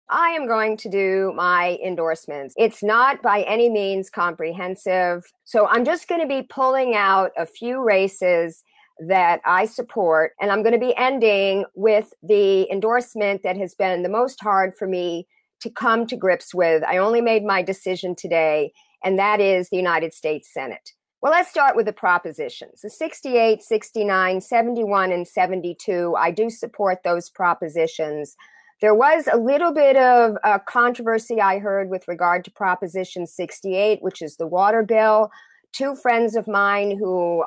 I am going to do my endorsements. It's not by any means comprehensive. So I'm just going to be pulling out a few races that I support. And I'm going to be ending with the endorsement that has been the most hard for me to come to grips with. I only made my decision today, and that is the United States Senate. Well, let's start with the propositions. The 68, 69, 71, and 72, I do support those propositions. There was a little bit of controversy I heard with regard to Proposition 68, which is the water bill. Two friends of mine who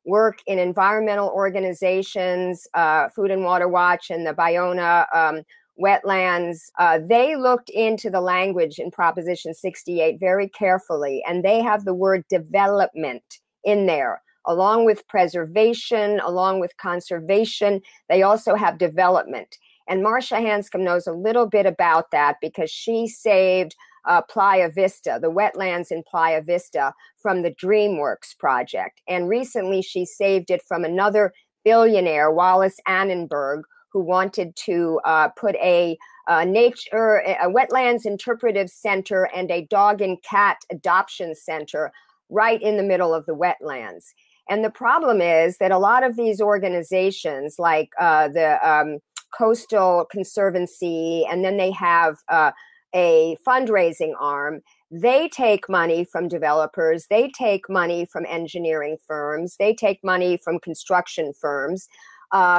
work in environmental organizations, Food and Water Watch and the Bayona wetlands, they looked into the language in Proposition 68 very carefully, and they have the word development in there, along with preservation, along with conservation. They also have development. And Marcia Hanscom knows a little bit about that because she saved Playa Vista, the wetlands in Playa Vista, from the DreamWorks project. And recently she saved it from another billionaire, Wallace Annenberg, who wanted to put a wetlands interpretive center and a dog and cat adoption center right in the middle of the wetlands. And the problem is that a lot of these organizations, like the Coastal Conservancy, and then they have a fundraising arm, they take money from developers, they take money from engineering firms, they take money from construction firms,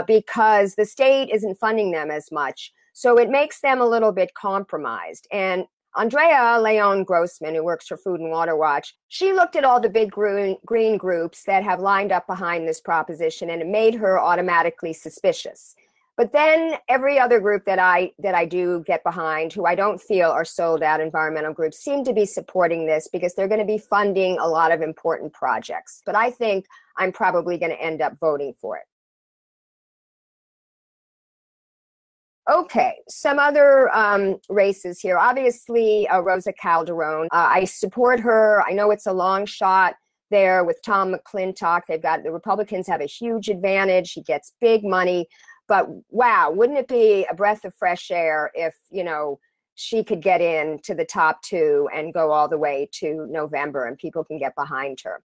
because the state isn't funding them as much. So it makes them a little bit compromised. And Andrea Leon Grossman, who works for Food and Water Watch, she looked at all the big green groups that have lined up behind this proposition, and it made her automatically suspicious. But then every other group that I do get behind, who I don't feel are sold out environmental groups, seem to be supporting this because they're going to be funding a lot of important projects. But I think I'm probably going to end up voting for it. Okay, some other races here. Obviously, Rosa Calderon. I support her. I know it's a long shot there with Tom McClintock. The Republicans have a huge advantage. He gets big money. But wow, wouldn't it be a breath of fresh air if, she could get into the top two and go all the way to November and people can get behind her.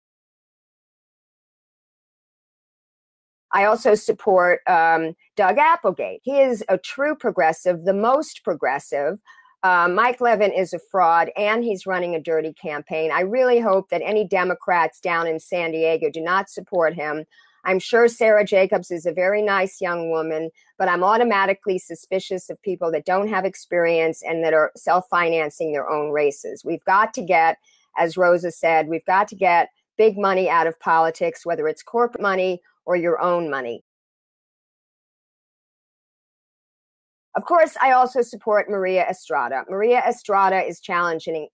I also support Doug Applegate. He is a true progressive, the most progressive. Mike Levin is a fraud, and he's running a dirty campaign. I really hope that any Democrats down in San Diego do not support him. I'm sure Sarah Jacobs is a very nice young woman, but I'm automatically suspicious of people that don't have experience and that are self-financing their own races. We've got to get, as Rosa said, we've got to get big money out of politics, whether it's corporate money or your own money. Of course, I also support Maria Estrada. Maria Estrada is challenging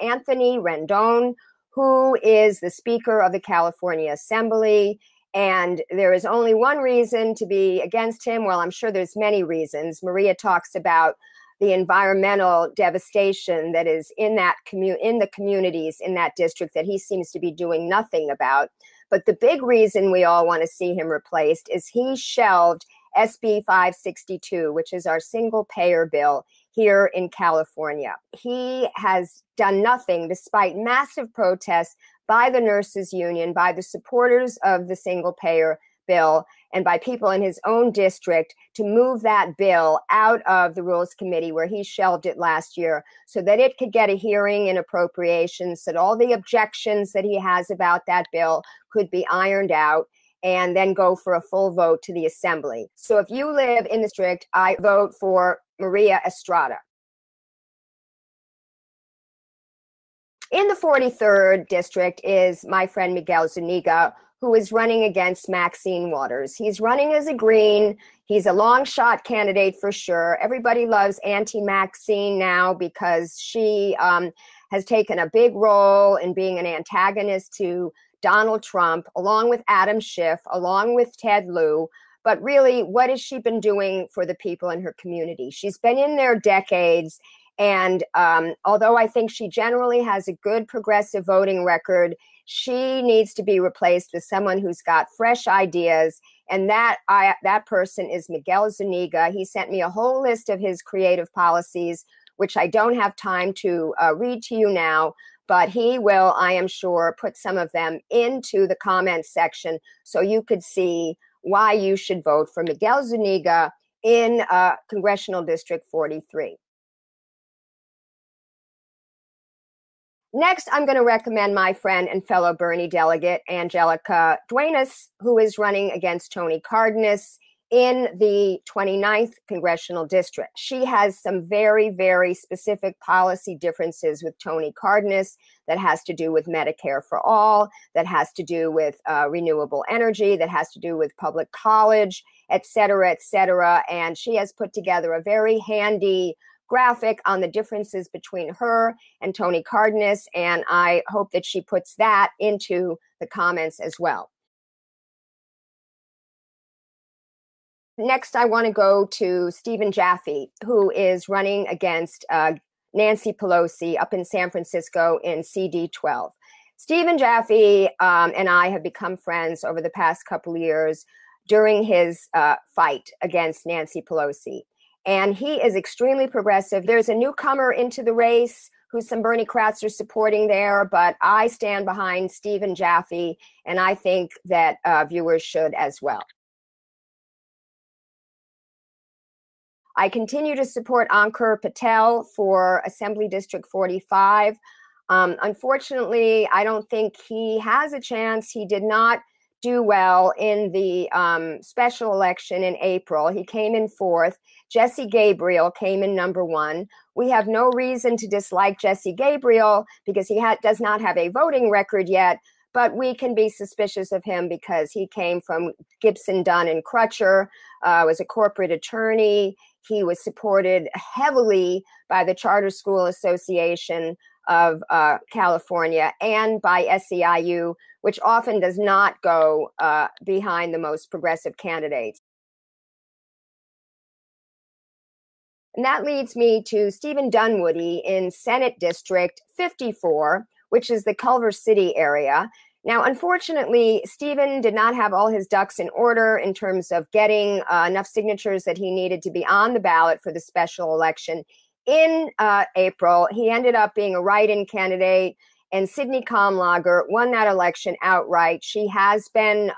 Anthony Rendon, who is the Speaker of the California Assembly. And there is only one reason to be against him. Well, I'm sure there's many reasons. Maria talks about the environmental devastation that is in the communities in that district that he seems to be doing nothing about. But the big reason we all want to see him replaced is he shelved SB 562, which is our single payer bill here in California. He has done nothing despite massive protests by the nurses union, by the supporters of the single payer bill, and by people in his own district to move that bill out of the Rules Committee where he shelved it last year so that it could get a hearing in appropriations, so that all the objections that he has about that bill could be ironed out and then go for a full vote to the Assembly. So if you live in the district, I vote for Maria Estrada. In the 43rd district is my friend Miguel Zuniga, who is running against Maxine Waters. He's running as a Green. He's a long shot candidate for sure. Everybody loves Auntie Maxine now because she has taken a big role in being an antagonist to Donald Trump, along with Adam Schiff, along with Ted Lieu. But really, what has she been doing for the people in her community? She's been in there decades. And although I think she generally has a good progressive voting record, she needs to be replaced with someone who's got fresh ideas And that person is Miguel Zuniga. He sent me a whole list of his creative policies, which I don't have time to read to you now, but he will, I am sure, put some of them into the comments section so you could see why you should vote for Miguel Zuniga in Congressional District 43. Next, I'm going to recommend my friend and fellow Bernie delegate, Angelica Duenas, who is running against Tony Cardenas in the 29th Congressional District. She has some very, very specific policy differences with Tony Cardenas that has to do with Medicare for all, that has to do with renewable energy, that has to do with public college, et cetera, et cetera. And she has put together a very handy graphic on the differences between her and Tony Cardenas, and I hope that she puts that into the comments as well. Next, I want to go to Stephen Jaffe, who is running against Nancy Pelosi up in San Francisco in CD12. Stephen Jaffe and I have become friends over the past couple of years during his fight against Nancy Pelosi. And he is extremely progressive. There's a newcomer into the race who some Bernie-crats are supporting there, but I stand behind Stephen Jaffe, and I think that viewers should as well. I continue to support Ankur Patel for Assembly District 45. Unfortunately, I don't think he has a chance. He did not do well in the special election in April. He came in fourth. Jesse Gabriel came in number one. We have no reason to dislike Jesse Gabriel because he does not have a voting record yet, but we can be suspicious of him because he came from Gibson, Dunn, and Crutcher, was a corporate attorney. He was supported heavily by the Charter School Association of California and by SEIU, which often does not go behind the most progressive candidates. And that leads me to Stephen Dunwoody in Senate District 54, which is the Culver City area. Now, unfortunately, Stephen did not have all his ducks in order in terms of getting enough signatures that he needed to be on the ballot for the special election. In April, he ended up being a write-in candidate, and Sidney Kamlager won that election outright. She has been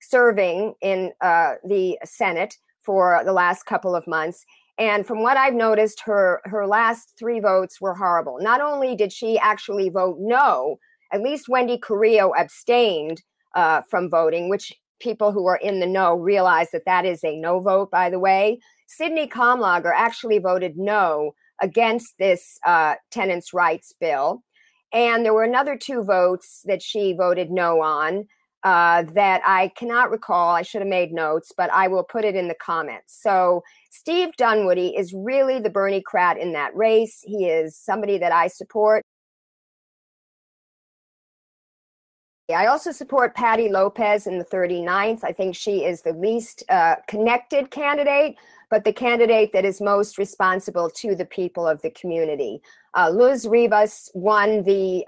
serving in the Senate for the last couple of months. And from what I've noticed, her last three votes were horrible. Not only did she actually vote no, at least Wendy Carrillo abstained from voting, which people who are in the know realize that that is a no vote, by the way. Sidney Kamlager actually voted no against this tenants' rights bill. And there were another two votes that she voted no on that I cannot recall. I should have made notes, but I will put it in the comments. So Steve Dunwoody is really the Bernie-crat in that race. He is somebody that I support. I also support Patty Lopez in the 39th. I think she is the least connected candidate, but the candidate that is most responsible to the people of the community. Luz Rivas won the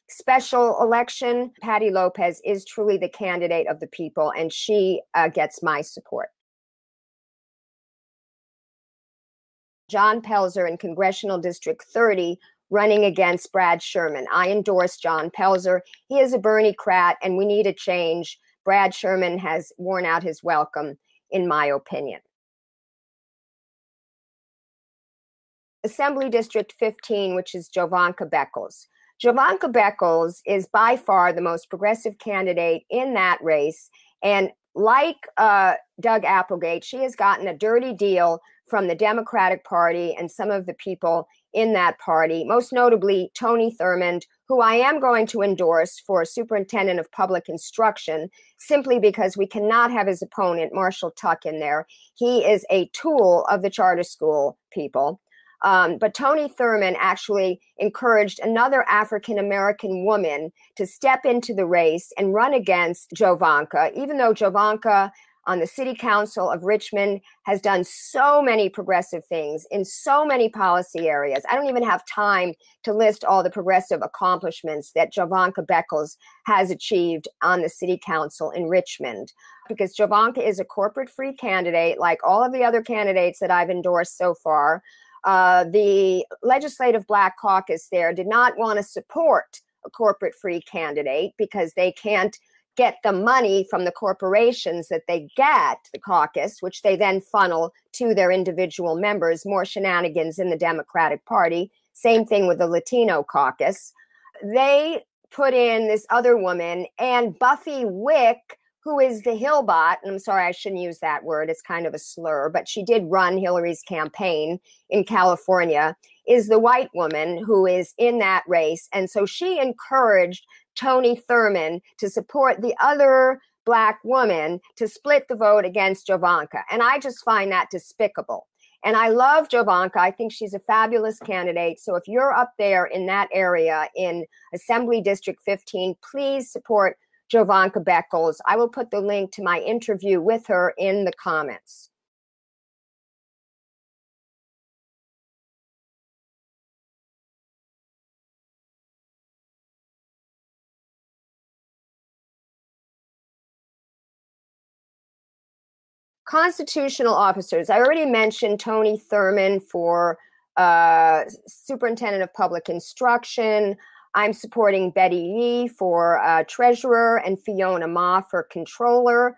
special election. Patty Lopez is truly the candidate of the people, and she gets my support. Jon Pelzer in Congressional District 30 running against Brad Sherman. I endorse Jon Pelzer. He is a Bernie-crat, and we need a change. Brad Sherman has worn out his welcome, in my opinion. Assembly District 15, which is Jovanka Beckles. Jovanka Beckles is by far the most progressive candidate in that race. And like Doug Applegate, she has gotten a dirty deal from the Democratic Party and some of the people in that party, most notably Tony Thurmond, who I am going to endorse for Superintendent of Public Instruction, simply because we cannot have his opponent, Marshall Tuck, in there. He is a tool of the charter school people. But Tony Thurmond actually encouraged another African-American woman to step into the race and run against Jovanka, even though Jovanka on the City Council of Richmond, has done so many progressive things in so many policy areas. I don't even have time to list all the progressive accomplishments that Jovanka Beckles has achieved on the City Council in Richmond, because Jovanka is a corporate-free candidate like all of the other candidates that I've endorsed so far. The Legislative Black Caucus there did not want to support a corporate-free candidate because they can't get the money from the corporations that they get, the caucus, which they then funnel to their individual members. More shenanigans in the Democratic Party. Same thing with the Latino caucus. They put in this other woman, and Buffy Wick, who is the Hillbot, and I'm sorry, I shouldn't use that word, it's kind of a slur, but she did run Hillary's campaign in California, is the white woman who is in that race. And so she encouraged Tony Thurmond to support the other Black woman to split the vote against Jovanka. And I just find that despicable. And I love Jovanka. I think she's a fabulous candidate. So if you're up there in that area in Assembly District 15, please support Jovanka Beckles. I will put the link to my interview with her in the comments. Constitutional officers. I already mentioned Tony Thurmond for Superintendent of Public Instruction. I'm supporting Betty Yee for Treasurer and Fiona Ma for Controller.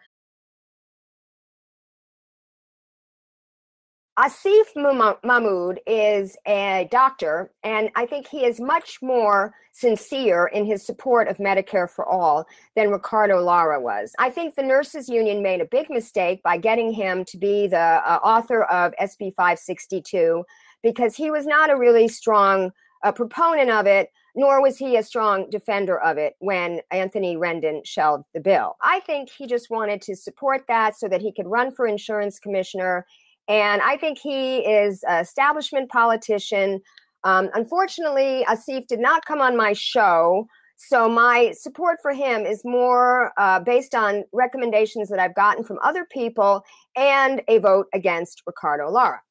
Asif Mahmood is a doctor, and I think he is much more sincere in his support of Medicare for All than Ricardo Lara was. I think the Nurses Union made a big mistake by getting him to be the author of SB 562, because he was not a really strong proponent of it, nor was he a strong defender of it when Anthony Rendon shelved the bill. I think he just wanted to support that so that he could run for insurance commissioner. And I think he is an establishment politician. Unfortunately, Asif did not come on my show, so my support for him is more based on recommendations that I've gotten from other people and a vote against Ricardo Lara.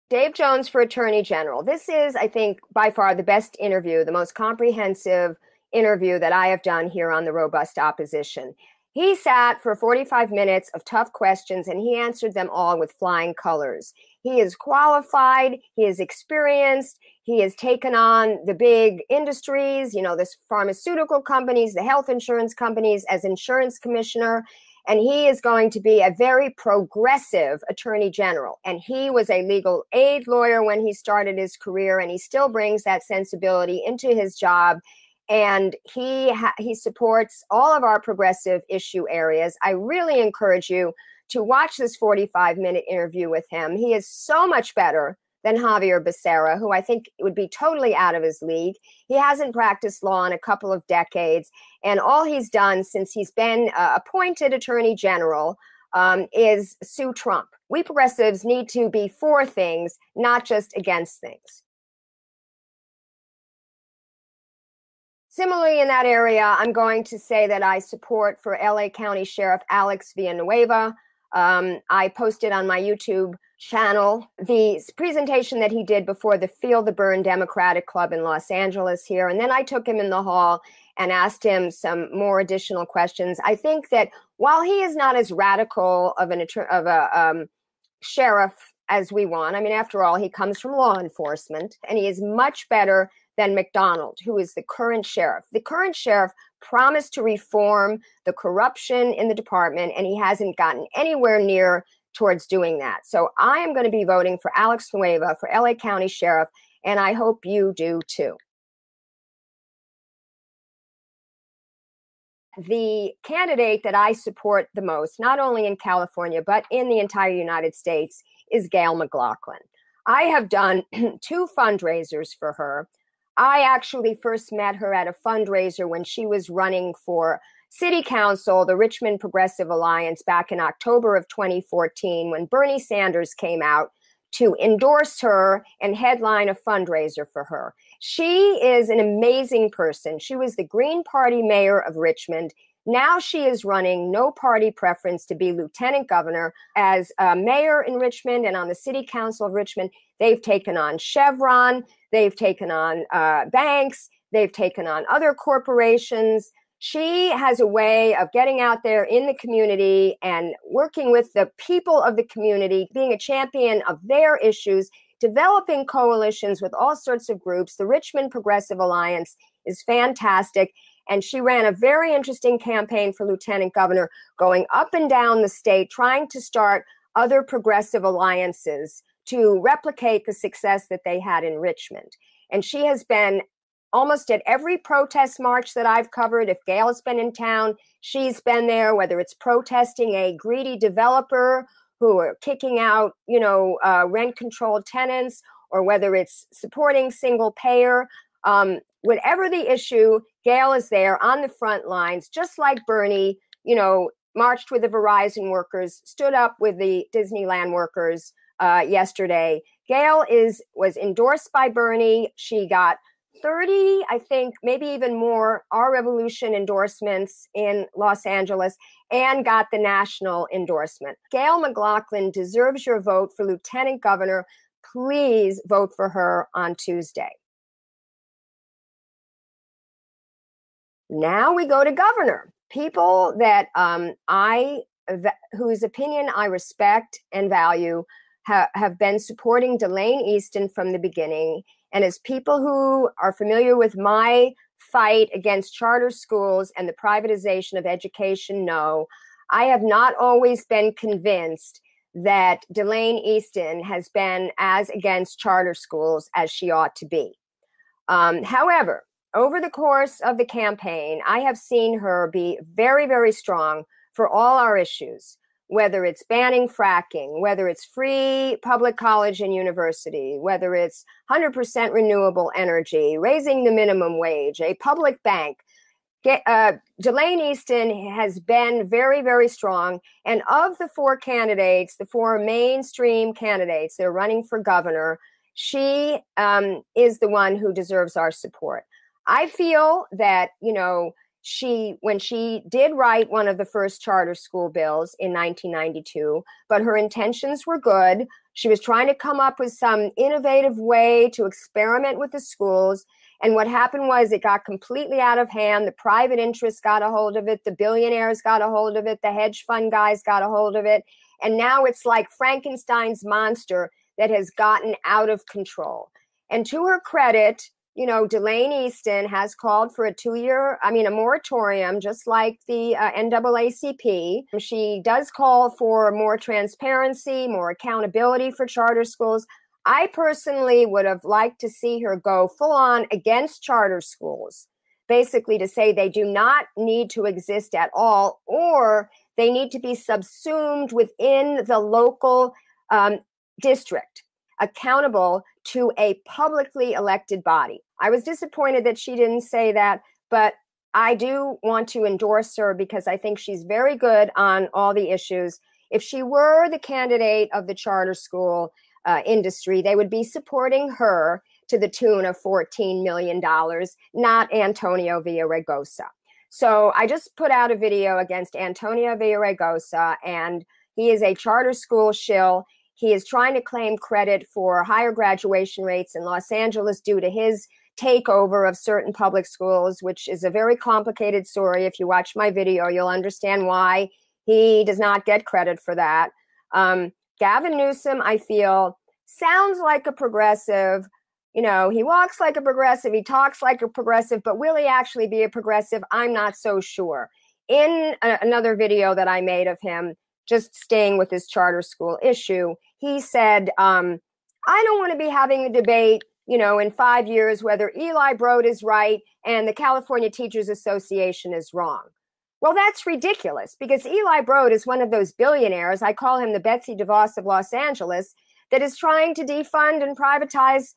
Dave Jones for Attorney General. This is, I think, by far the best interview, the most comprehensive interview that I have done here on the Robust Opposition. He sat for 45 minutes of tough questions, and he answered them all with flying colors. He is qualified, he is experienced, he has taken on the big industries, the pharmaceutical companies, the health insurance companies as insurance commissioner, and he is going to be a very progressive attorney general. And he was a legal aid lawyer when he started his career, and he still brings that sensibility into his job. And he supports all of our progressive issue areas. I really encourage you to watch this 45-minute interview with him. He is so much better than Javier Becerra, who I think would be totally out of his league. He hasn't practiced law in a couple of decades, and all he's done since he's been appointed attorney general is sue Trump. We progressives need to be for things, not just against things. Similarly, in that area, I'm going to say that I support for LA County Sheriff Alex Villanueva. I posted on my YouTube channel the presentation that he did before the Feel the Burn Democratic Club in Los Angeles here. And then I took him in the hall and asked him some more additional questions. I think that while he is not as radical of a sheriff as we want, I mean, after all, he comes from law enforcement, and he is much better than McDonald, who is the current sheriff. The current sheriff promised to reform the corruption in the department, and he hasn't gotten anywhere near towards doing that. So I am going to be voting for Alex Nueva for LA County Sheriff, and I hope you do too. The candidate that I support the most, not only in California, but in the entire United States, is Gail McLaughlin. I have done 2 fundraisers for her. I actually first met her at a fundraiser when she was running for City Council, the Richmond Progressive Alliance, back in October of 2014, when Bernie Sanders came out to endorse her and headline a fundraiser for her. She is an amazing person. She was the Green Party mayor of Richmond. Now she is running no party preference to be lieutenant governor. As mayor in Richmond and on the city council of Richmond, they've taken on Chevron, they've taken on banks, they've taken on other corporations. She has a way of getting out there in the community and working with the people of the community, being a champion of their issues, developing coalitions with all sorts of groups. The Richmond Progressive Alliance is fantastic. And she ran a very interesting campaign for lieutenant governor, going up and down the state, trying to start other progressive alliances to replicate the success that they had in Richmond. And she has been almost at every protest march that I've covered. If Gail's been in town, she's been there, whether it's protesting a greedy developer who are kicking out, rent-controlled tenants, or whether it's supporting single payer. Whatever the issue, Gail is there on the front lines, just like Bernie, marched with the Verizon workers, stood up with the Disneyland workers yesterday. Gail was endorsed by Bernie. She got 30, I think, maybe even more, Our Revolution endorsements in Los Angeles, and got the national endorsement. Gail McLaughlin deserves your vote for lieutenant governor. Please vote for her on Tuesday. Now we go to governor. People that whose opinion I respect and value have been supporting Delaine Eastin from the beginning. And as people who are familiar with my fight against charter schools and the privatization of education know, I have not always been convinced that Delaine Eastin has been as against charter schools as she ought to be. However, over the course of the campaign, I have seen her be very, very strong for all our issues, whether it's banning fracking, whether it's free public college and university, whether it's 100% renewable energy, raising the minimum wage, a public bank. Delaine Eastin has been very, very strong. And of the four candidates, the four mainstream candidates that are running for governor, she is the one who deserves our support. I feel that, when she did write one of the first charter school bills in 1992, but her intentions were good. She was trying to come up with some innovative way to experiment with the schools. And what happened was it got completely out of hand. The private interests got a hold of it. The billionaires got a hold of it. The hedge fund guys got a hold of it. And now it's like Frankenstein's monster that has gotten out of control. And to her credit, Delaine Eastin has called for a moratorium, just like the NAACP. She does call for more transparency, more accountability for charter schools. I personally would have liked to see her go full on against charter schools, basically to say they do not need to exist at all, or they need to be subsumed within the local district, accountable to a publicly elected body. I was disappointed that she didn't say that, but I do want to endorse her because I think she's very good on all the issues. If she were the candidate of the charter school industry, they would be supporting her to the tune of $14 million, not Antonio Villaraigosa. So I just put out a video against Antonio Villaraigosa, and he is a charter school shill. He is trying to claim credit for higher graduation rates in Los Angeles due to his takeover of certain public schools, which is a very complicated story. If you watch my video, you'll understand why he does not get credit for that. Gavin Newsom, I feel, sounds like a progressive. He walks like a progressive, he talks like a progressive, but will he actually be a progressive? I'm not so sure. In another video that I made of him, just staying with this charter school issue, he said, I don't want to be having a debate, in 5 years, whether Eli Broad is right and the California Teachers Association is wrong. Well, that's ridiculous because Eli Broad is one of those billionaires, I call him the Betsy DeVos of Los Angeles, that is trying to defund and privatize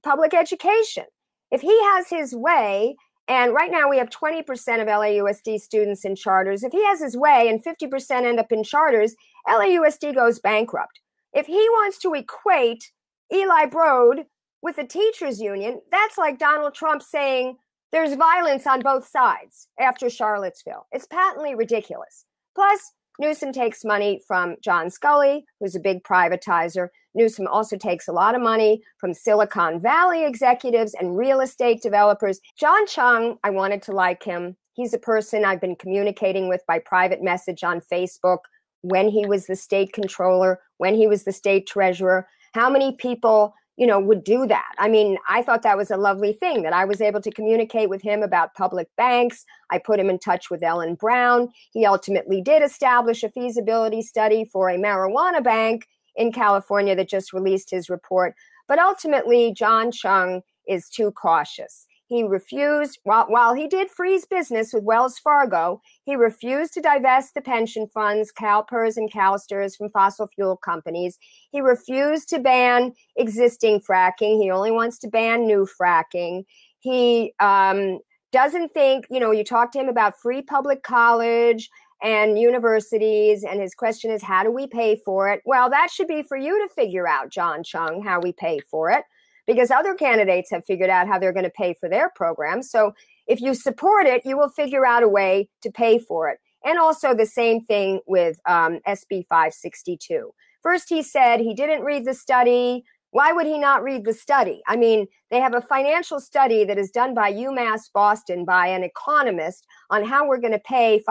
public education. If he has his way, and right now we have 20% of LAUSD students in charters, if he has his way and 50% end up in charters, LAUSD goes bankrupt. If he wants to equate Eli Broad with the teachers union, that's like Donald Trump saying there's violence on both sides after Charlottesville. It's patently ridiculous. Plus, Newsom takes money from John Scully, who's a big privatizer. Newsom also takes a lot of money from Silicon Valley executives and real estate developers. John Chung, I wanted to like him. He's a person I've been communicating with by private message on Facebook when he was the state controller, when he was the state treasurer. How many people, would do that? I mean, I thought that was a lovely thing that I was able to communicate with him about public banks. I put him in touch with Ellen Brown. He ultimately did establish a feasibility study for a marijuana bank in California that just released his report. But ultimately, John Chung is too cautious. He refused, while he did freeze business with Wells Fargo, he refused to divest the pension funds, CalPERS and CalSTRS, from fossil fuel companies. He refused to ban existing fracking. He only wants to ban new fracking. He doesn't think, you talk to him about free public college and universities, and his question is, how do we pay for it? Well, that should be for you to figure out, John Chung, how we pay for it, because other candidates have figured out how they're going to pay for their programs. So if you support it, you will figure out a way to pay for it. And also the same thing with SB 562. First, he said he didn't read the study. Why would he not read the study? I mean, they have a financial study that is done by UMass Boston by an economist on how we're going to pay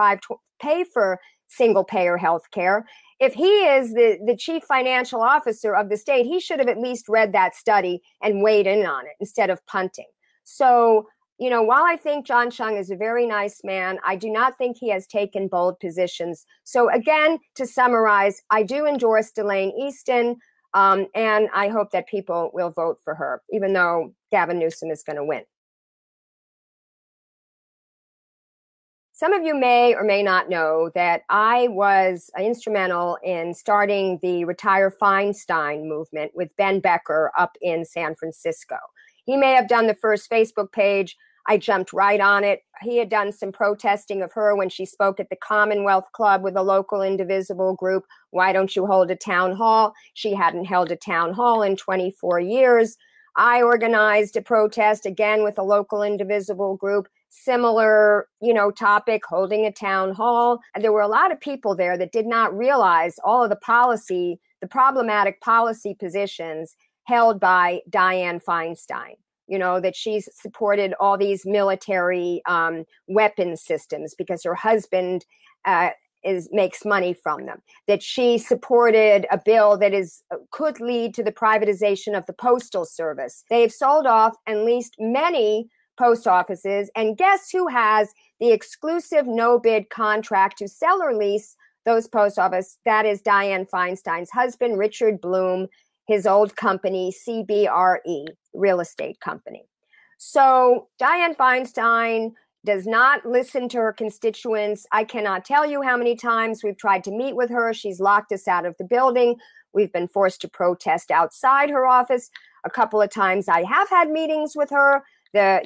for single-payer health care. If he is the chief financial officer of the state, he should have at least read that study and weighed in on it instead of punting. So, while I think John Chung is a very nice man, I do not think he has taken bold positions. So again, to summarize, I do endorse Delaine Eastin, and I hope that people will vote for her, even though Gavin Newsom is going to win. Some of you may or may not know that I was instrumental in starting the Retire Feinstein movement with Ben Becker up in San Francisco. He may have done the first Facebook page. I jumped right on it. He had done some protesting of her when she spoke at the Commonwealth Club with a local indivisible group. Why don't you hold a town hall? She hadn't held a town hall in 24 years. I organized a protest again with a local indivisible group. Similar, topic, holding a town hall. And there were a lot of people there that did not realize all of the problematic policy positions held by Dianne Feinstein. That she's supported all these military weapons systems because her husband makes money from them. That she supported a bill that could lead to the privatization of the Postal Service. They've sold off and leased many post offices, and guess who has the exclusive no-bid contract to sell or lease those post offices? That is Dianne Feinstein's husband, Richard Bloom, his old company, CBRE, real estate company. So Dianne Feinstein does not listen to her constituents. I cannot tell you how many times we've tried to meet with her. She's locked us out of the building. We've been forced to protest outside her office. A couple of times I have had meetings with her. The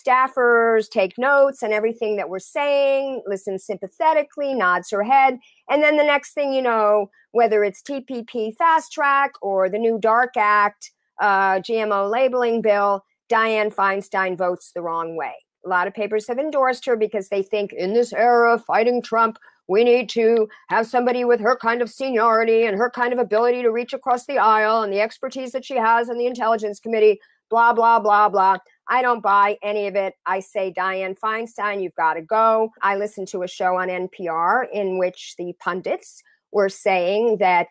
staffers take notes and everything that we're saying, listen sympathetically, nods her head. And then the next thing you know, whether it's TPP fast track or the new DARK Act, GMO labeling bill, Dianne Feinstein votes the wrong way. A lot of papers have endorsed her because they think in this era of fighting Trump, we need to have somebody with her kind of seniority and her kind of ability to reach across the aisle and the expertise that she has on the Intelligence Committee, blah, blah, blah, blah. I don't buy any of it. I say, Dianne Feinstein, you've got to go. I listened to a show on NPR in which the pundits were saying that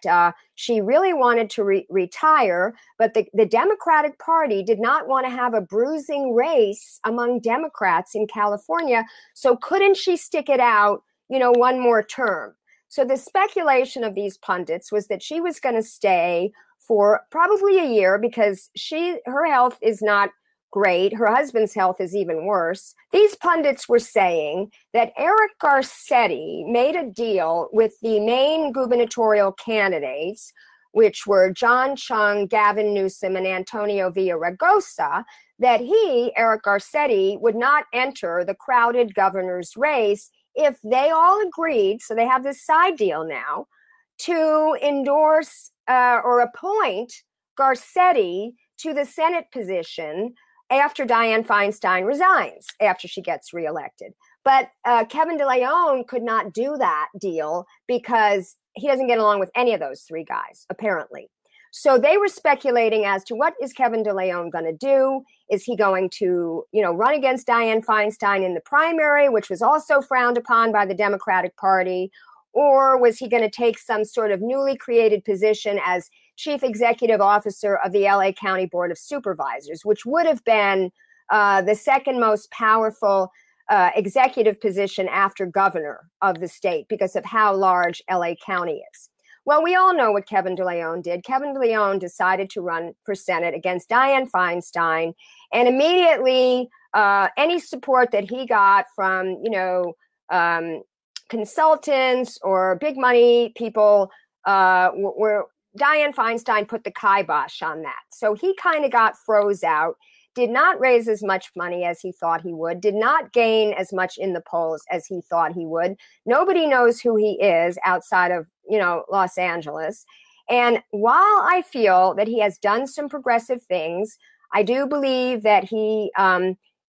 she really wanted to retire, but the Democratic Party did not want to have a bruising race among Democrats in California. So couldn't she stick it out, one more term? So the speculation of these pundits was that she was going to stay for probably a year because her health is not great. Her husband's health is even worse. These pundits were saying that Eric Garcetti made a deal with the main gubernatorial candidates, which were John Chung, Gavin Newsom, and Antonio Villaraigosa, that Eric Garcetti, would not enter the crowded governor's race if they all agreed, so they have this side deal now, to endorse or appoint Garcetti to the Senate position after Dianne Feinstein resigns, after she gets reelected. But Kevin DeLeon could not do that deal because he doesn't get along with any of those three guys, apparently. So they were speculating as to what is Kevin DeLeon going to do? Is he going to, run against Dianne Feinstein in the primary, which was also frowned upon by the Democratic Party? Or was he going to take some sort of newly created position as chief executive officer of the LA County Board of Supervisors, which would have been the second most powerful executive position after governor of the state because of how large LA County is. Well, we all know what Kevin DeLeon did. Kevin DeLeon decided to run for Senate against Dianne Feinstein, and immediately any support that he got from, consultants or big money people were Dianne Feinstein put the kibosh on that. So he kind of got froze out, did not raise as much money as he thought he would, did not gain as much in the polls as he thought he would. Nobody knows who he is outside of, Los Angeles. And while I feel that he has done some progressive things, I do believe that he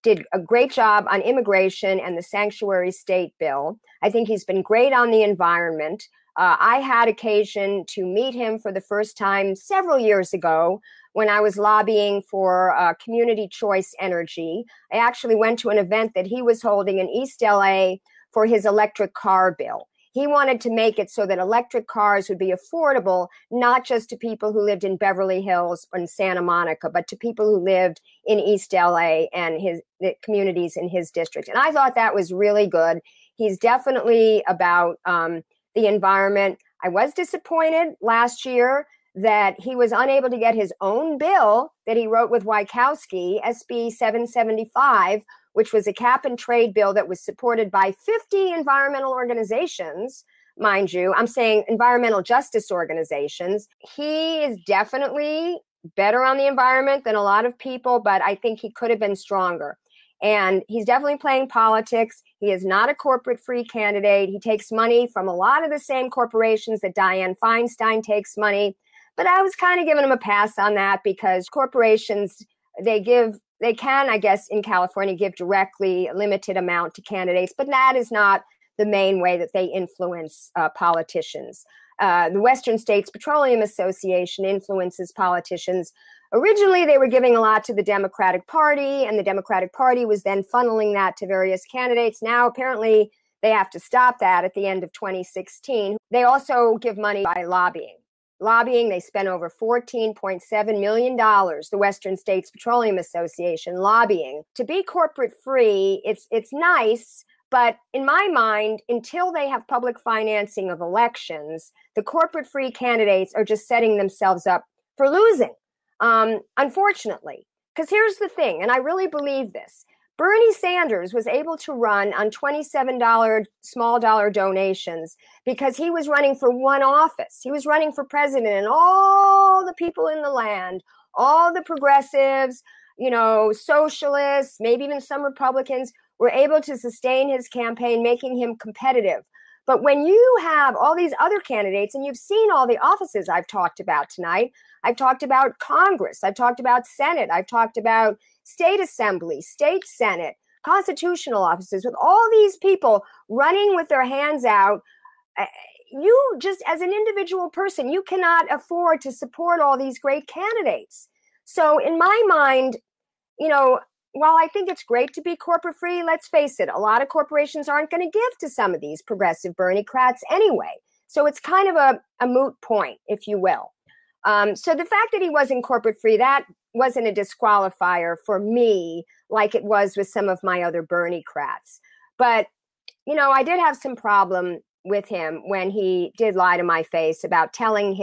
did a great job on immigration and the sanctuary state bill. I think he's been great on the environment. I had occasion to meet him for the first time several years ago when I was lobbying for community choice energy. I actually went to an event that he was holding in East LA for his electric car bill. He wanted to make it so that electric cars would be affordable, not just to people who lived in Beverly Hills and Santa Monica, but to people who lived in East LA and the communities in his district. And I thought that was really good. He's definitely about the environment. I was disappointed last year that he was unable to get his own bill that he wrote with Wieckowski, SB 775, which was a cap and trade bill that was supported by 50 environmental organizations, mind you. I'm saying environmental justice organizations. He is definitely better on the environment than a lot of people, but I think he could have been stronger. And he's definitely playing politics. He is not a corporate-free candidate. He takes money from a lot of the same corporations that Dianne Feinstein takes money. But I was kind of giving him a pass on that because corporations, they can, I guess, in California, give directly a limited amount to candidates, but that is not the main way that they influence politicians. The Western States Petroleum Association influences politicians. Originally, they were giving a lot to the Democratic Party, and the Democratic Party was then funneling that to various candidates. Now, apparently, they have to stop that at the end of 2016. They also give money by lobbying. They spent over $14.7 million, the Western States Petroleum Association, lobbying. To be corporate free, it's nice, but in my mind, until they have public financing of elections, the corporate free candidates are just setting themselves up for losing, unfortunately. Because here's the thing, and I really believe this. Bernie Sanders was able to run on $27 small dollar donations because he was running for one office. He was running for president, and all the people in the land, all the progressives, socialists, maybe even some Republicans were able to sustain his campaign, making him competitive. But when you have all these other candidates, and you've seen all the offices I've talked about tonight, I've talked about Congress, I've talked about Senate, I've talked about state assembly, state senate, constitutional offices, with all these people running with their hands out, you just, as an individual person, you cannot afford to support all these great candidates. So in my mind, while I think it's great to be corporate free, let's face it, a lot of corporations aren't going to give to some of these progressive Bernie-crats anyway. So it's kind of a moot point, if you will. So the fact that he wasn't corporate free, that wasn't a disqualifier for me like it was with some of my other Bernie-crats. But, I did have some problem with him when he did lie to my face about telling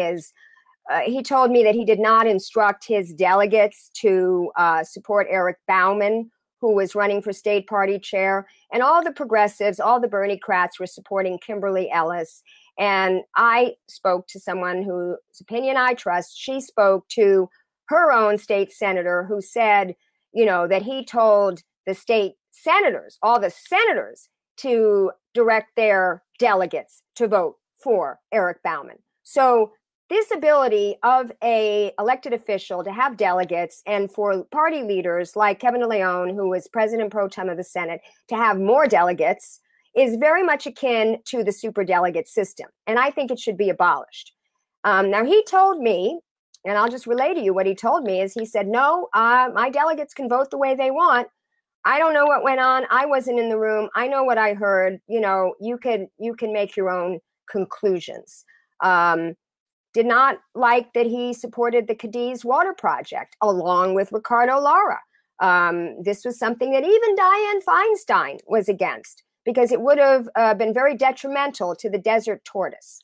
he told me that he did not instruct his delegates to support Eric Bauman, who was running for state party chair. And all the progressives, all the Bernie-crats were supporting Kimberly Ellis. And I spoke to someone whose opinion I trust. She spoke to her own state senator who said, that he told the state senators, all the senators, to direct their delegates to vote for Eric Bauman. So this ability of a elected official to have delegates, and for party leaders like Kevin DeLeon, who was president pro tem of the Senate, to have more delegates is very much akin to the superdelegate system. And I think it should be abolished. Now, he told me, and I'll just relay to you what he told me, is he said, no, my delegates can vote the way they want. I don't know what went on. I wasn't in the room. I know what I heard. You can make your own conclusions. Did not like that he supported the Cadiz water project along with Ricardo Lara. This was something that even Dianne Feinstein was against because it would have been very detrimental to the desert tortoise.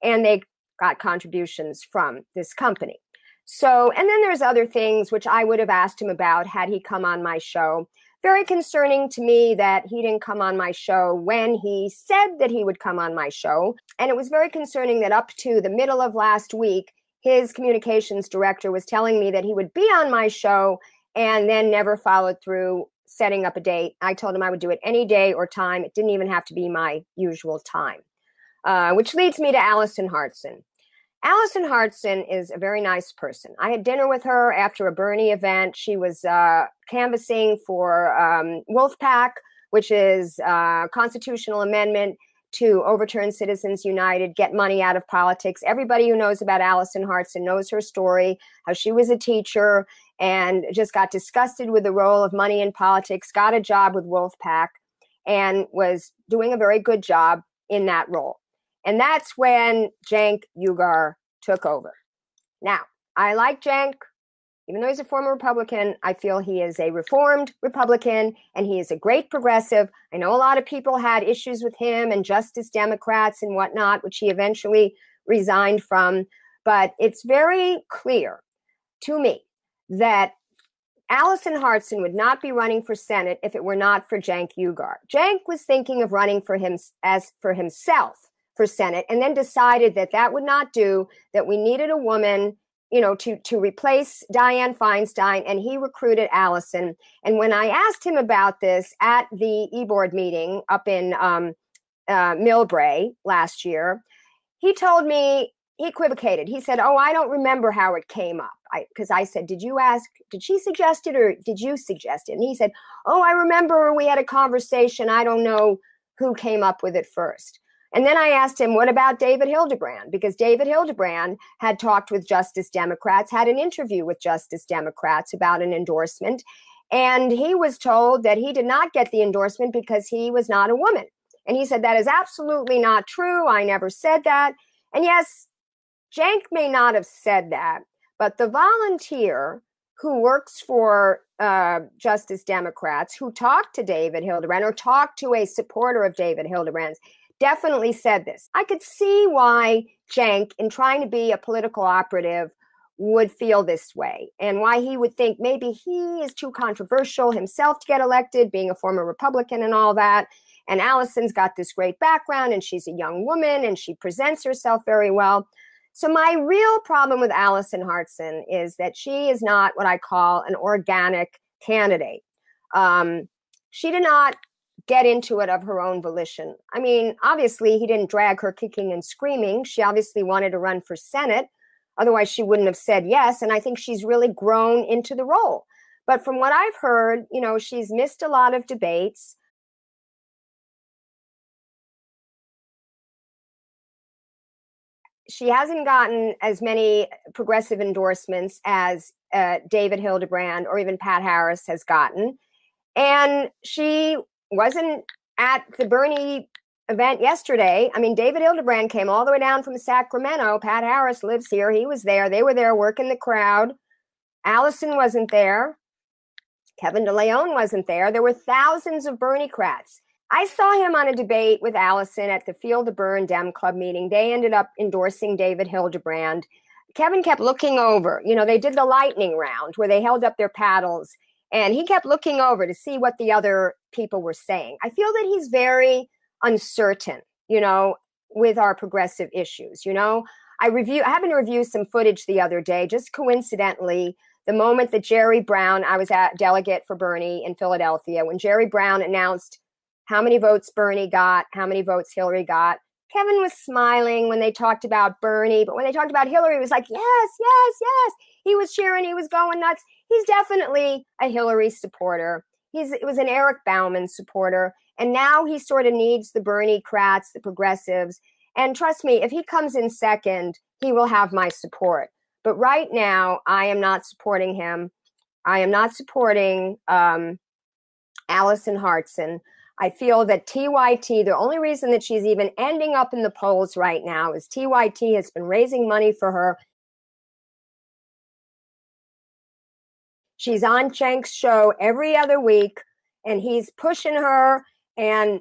And they got contributions from this company. So, and then there's other things which I would have asked him about had he come on my show. Very concerning to me that he didn't come on my show when he said that he would come on my show. And it was very concerning that up to the middle of last week, his communications director was telling me that he would be on my show and then never followed through setting up a date. I told him I would do it any day or time. It didn't even have to be my usual time, which leads me to Allison Hartson. Allison Hartson is a very nice person. I had dinner with her after a Bernie event. She was canvassing for Wolfpack, which is a constitutional amendment to overturn Citizens United, get money out of politics. Everybody who knows about Allison Hartson knows her story, how she was a teacher and just got disgusted with the role of money in politics, got a job with Wolfpack, and was doing a very good job in that role. And that's when Cenk Uygur took over. Now, I like Cenk. Even though he's a former Republican, I feel he is a reformed Republican, and he is a great progressive. I know a lot of people had issues with him and Justice Democrats and whatnot, which he eventually resigned from. But it's very clear to me that Allison Hartson would not be running for Senate if it were not for Cenk Uygur. Cenk was thinking of running for himself for Senate, and then decided that that would not do, that we needed a woman, to replace Dianne Feinstein, and he recruited Allison. And when I asked him about this at the e-board meeting up in Millbrae last year, he told me, he equivocated. He said, I don't remember how it came up. Because I said, did she suggest it or did you suggest it? And he said, I remember we had a conversation. I don't know who came up with it first. And then I asked him, what about David Hildebrand? Because David Hildebrand had talked with Justice Democrats, had an interview with Justice Democrats about an endorsement. And he was told that he did not get the endorsement because he was not a woman. And he said, that is absolutely not true. I never said that. And yes, Cenk may not have said that, but the volunteer who works for Justice Democrats, who talked to David Hildebrand or talked to a supporter of David Hildebrand's, definitely said this. I could see why Cenk, in trying to be a political operative, would feel this way and why he would think maybe he is too controversial himself to get elected, being a former Republican and all that. And Allison's got this great background and she's a young woman and she presents herself very well. So my real problem with Allison Hartson is that she is not what I call an organic candidate. She did not get into it of her own volition. I mean, obviously, he didn't drag her kicking and screaming. She obviously wanted to run for Senate. Otherwise, she wouldn't have said yes. And I think she's really grown into the role. But from what I've heard, she's missed a lot of debates. She hasn't gotten as many progressive endorsements as David Hildebrand or even Pat Harris has gotten. And she wasn't at the Bernie event yesterday. I mean, David Hildebrand came all the way down from Sacramento. Pat Harris lives here. He was there. They were there working the crowd. Allison wasn't there. Kevin DeLeon wasn't there. There were thousands of Bernie-crats. I saw him on a debate with Allison at the Field the Burn Dem Club meeting. They ended up endorsing David Hildebrand. Kevin kept looking over. They did the lightning round where they held up their paddles. And he kept looking over to see what the other people were saying. I feel that he's very uncertain, with our progressive issues. I happened to review some footage the other day, just coincidentally, the moment that Jerry Brown, I was at delegate for Bernie in Philadelphia, when Jerry Brown announced how many votes Bernie got, how many votes Hillary got. Kevin was smiling when they talked about Bernie, but when they talked about Hillary, he was like, yes, yes, yes. He was cheering, he was going nuts. He's definitely a Hillary supporter. It was an Eric Bauman supporter. And now he sort of needs the Bernie crats, the progressives. And trust me, if he comes in second, he will have my support. But right now, I am not supporting him. I am not supporting Allison Hartson. I feel that TYT, the only reason that she's even ending up in the polls right now is TYT has been raising money for her. She's on Cenk's show every other week, and he's pushing her and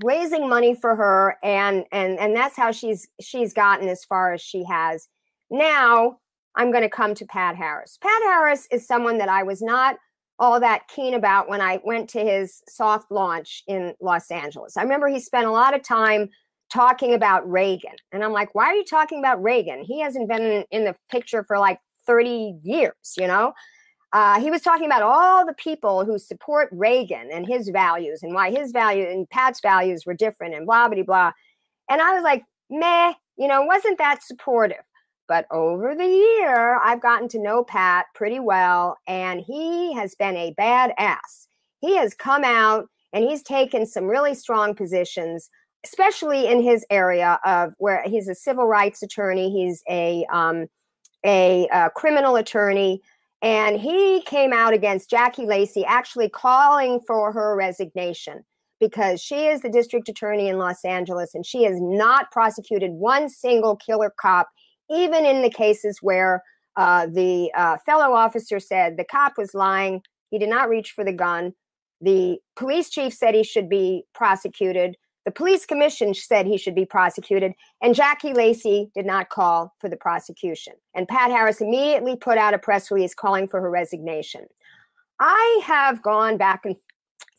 raising money for her, and that's how she's gotten as far as she has. Now, I'm going to come to Pat Harris. Pat Harris is someone that I was not all that keen about when I went to his soft launch in Los Angeles. I remember he spent a lot of time talking about Reagan. And I'm like, why are you talking about Reagan? He hasn't been in the picture for like 30 years, you know? He was talking about all the people who support Reagan and his values and why his value and Pat's values were different and blah, blah, blah. And I was like, meh, you know, wasn't that supportive. But over the year, I've gotten to know Pat pretty well, and he has been a badass. He has come out and he's taken some really strong positions, especially in his area of where he's a civil rights attorney. He's a criminal attorney, and he came out against Jackie Lacey, actually calling for her resignation because she is the district attorney in Los Angeles, and she has not prosecuted one single killer cop, even in the cases where the fellow officer said the cop was lying. He did not reach for the gun. The police chief said he should be prosecuted. The police commission said he should be prosecuted. And Jackie Lacey did not call for the prosecution. And Pat Harris immediately put out a press release calling for her resignation. I have gone back and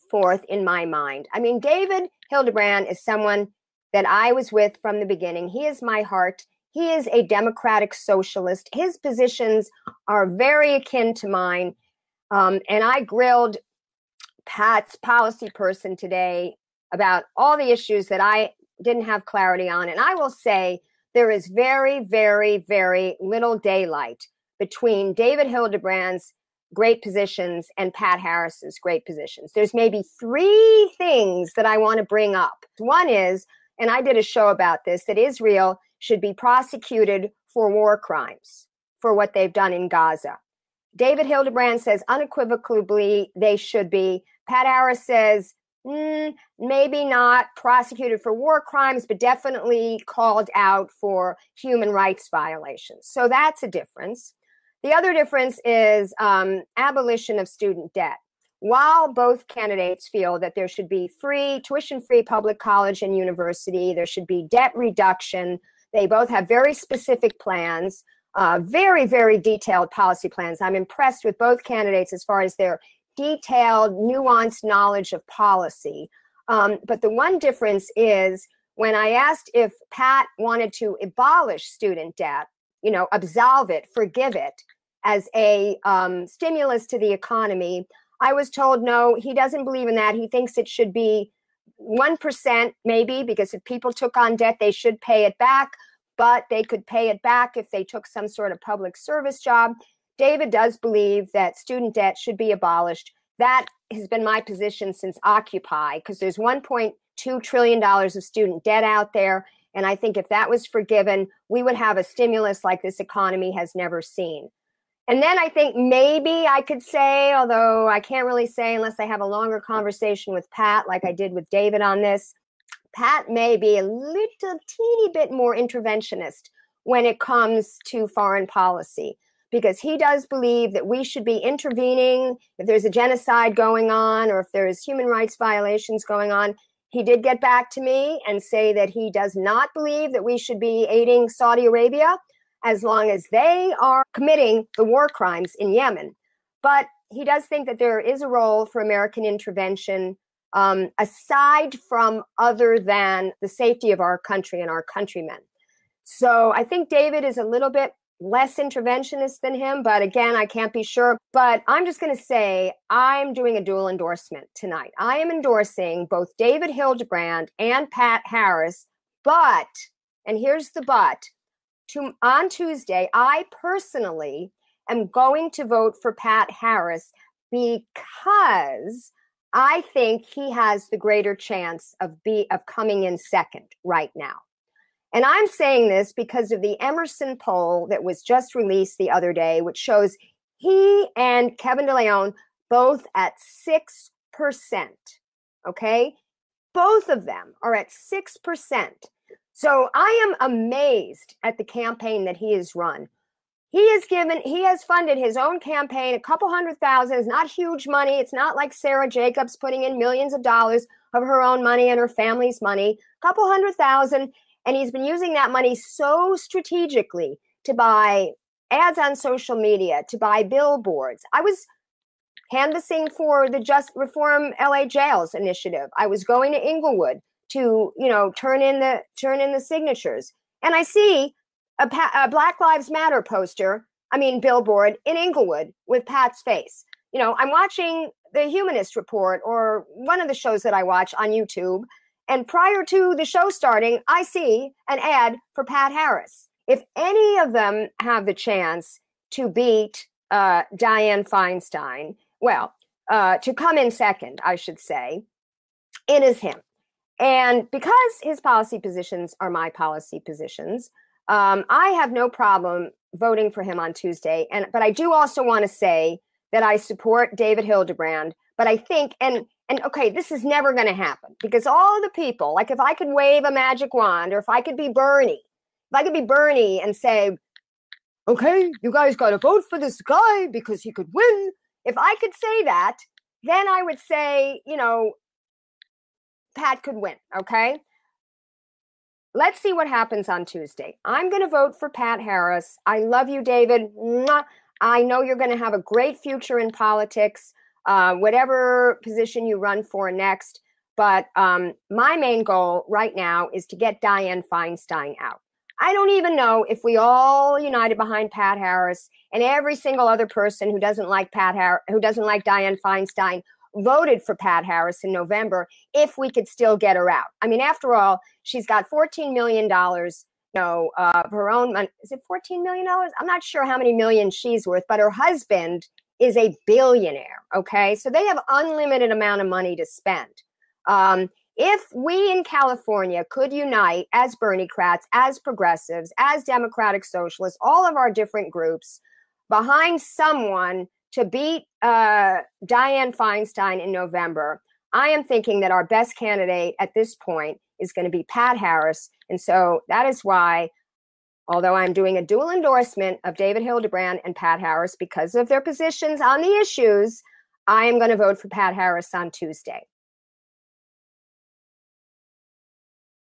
forth in my mind. I mean, David Hildebrand is someone that I was with from the beginning. He is my heart. He is a democratic socialist. His positions are very akin to mine. And I grilled Pat's policy person today about all the issues that I didn't have clarity on. And I will say there is very, very, very little daylight between David Hildebrand's great positions and Pat Harris's great positions. There's maybe three things that I want to bring up. One is, and I did a show about this, that Israel should be prosecuted for war crimes for what they've done in Gaza. David Hildebrand says unequivocally they should be. Pat Harris says maybe not prosecuted for war crimes, but definitely called out for human rights violations. So that's a difference. The other difference is abolition of student debt. While both candidates feel that there should be tuition-free public college and university, there should be debt reduction. They both have very specific plans, very, very detailed policy plans. I'm impressed with both candidates as far as their detailed, nuanced knowledge of policy. But the one difference is when I asked if Pat wanted to abolish student debt, you know, absolve it, forgive it as a stimulus to the economy, I was told no, he doesn't believe in that. He thinks it should be 1% maybe, because if people took on debt, they should pay it back, but they could pay it back if they took some sort of public service job. David does believe that student debt should be abolished. That has been my position since Occupy, because there's $1.2 trillion of student debt out there. And I think if that was forgiven, we would have a stimulus like this economy has never seen. And then I think maybe I could say, although I can't really say unless I have a longer conversation with Pat, like I did with David on this, Pat may be a little teeny bit more interventionist when it comes to foreign policy, because he does believe that we should be intervening if there's a genocide going on or if there's human rights violations going on. He did get back to me and say that he does not believe that we should be aiding Saudi Arabia as long as they are committing the war crimes in Yemen. But he does think that there is a role for American intervention aside from other than the safety of our country and our countrymen. So I think David is a little bit less interventionist than him, but again, I can't be sure. But I'm just going to say I'm doing a dual endorsement tonight. I am endorsing both David Hildebrand and Pat Harris, But, and here's the but, on Tuesday, I personally am going to vote for Pat Harris because I think he has the greater chance of coming in second right now. And I'm saying this because of the Emerson poll that was just released the other day, which shows he and Kevin DeLeon both at 6%. Okay? Both of them are at 6%. So I am amazed at the campaign that he has run. He has funded his own campaign, $200,000. It's not huge money. It's not like Sarah Jacobs putting in millions of dollars of her own money and her family's money, $200,000. And he's been using that money so strategically to buy ads on social media, to buy billboards. I was canvassing for the Just Reform LA Jails initiative. I was going to Inglewood to, turn in the signatures. And I see a Black Lives Matter billboard in Inglewood with Pat's face. I'm watching the Humanist Report or one of the shows that I watch on YouTube. And prior to the show starting, I see an ad for Pat Harris. If any of them have the chance to beat Dianne Feinstein, to come in second, I should say, it is him. And because his policy positions are my policy positions, I have no problem voting for him on Tuesday. But I do also want to say that I support David Hildebrand. But I think, and okay, this is never going to happen because all of the people, like if I could wave a magic wand or if I could be Bernie and say, okay, you guys got to vote for this guy because he could win. If I could say that, then I would say, Pat could win, okay? Let's see what happens on Tuesday. I'm going to vote for Pat Harris. I love you, David. Mwah. I know you're going to have a great future in politics, whatever position you run for next. But my main goal right now is to get Dianne Feinstein out. I don't even know if we all united behind Pat Harris and every single other person who doesn't like Dianne Feinstein voted for Pat Harris in November, if we could still get her out. I mean, after all, she's got $14 million, of her own money. Is it $14 million? I'm not sure how many millions she's worth, but her husband is a billionaire, okay? So they have unlimited amount of money to spend. If we in California could unite as Bernie-crats, as progressives, as Democratic Socialists, all of our different groups behind someone to beat Dianne Feinstein in November, I am thinking that our best candidate at this point is going to be Pat Harris. And so that is why, although I'm doing a dual endorsement of David Hildebrand and Pat Harris because of their positions on the issues, I am going to vote for Pat Harris on Tuesday.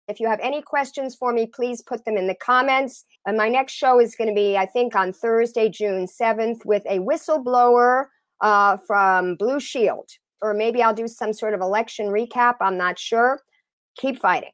If you have any questions for me, please put them in the comments. And my next show is going to be, I think, on Thursday, June 7th, with a whistleblower from Blue Shield. Or maybe I'll do some sort of election recap. I'm not sure. Keep fighting.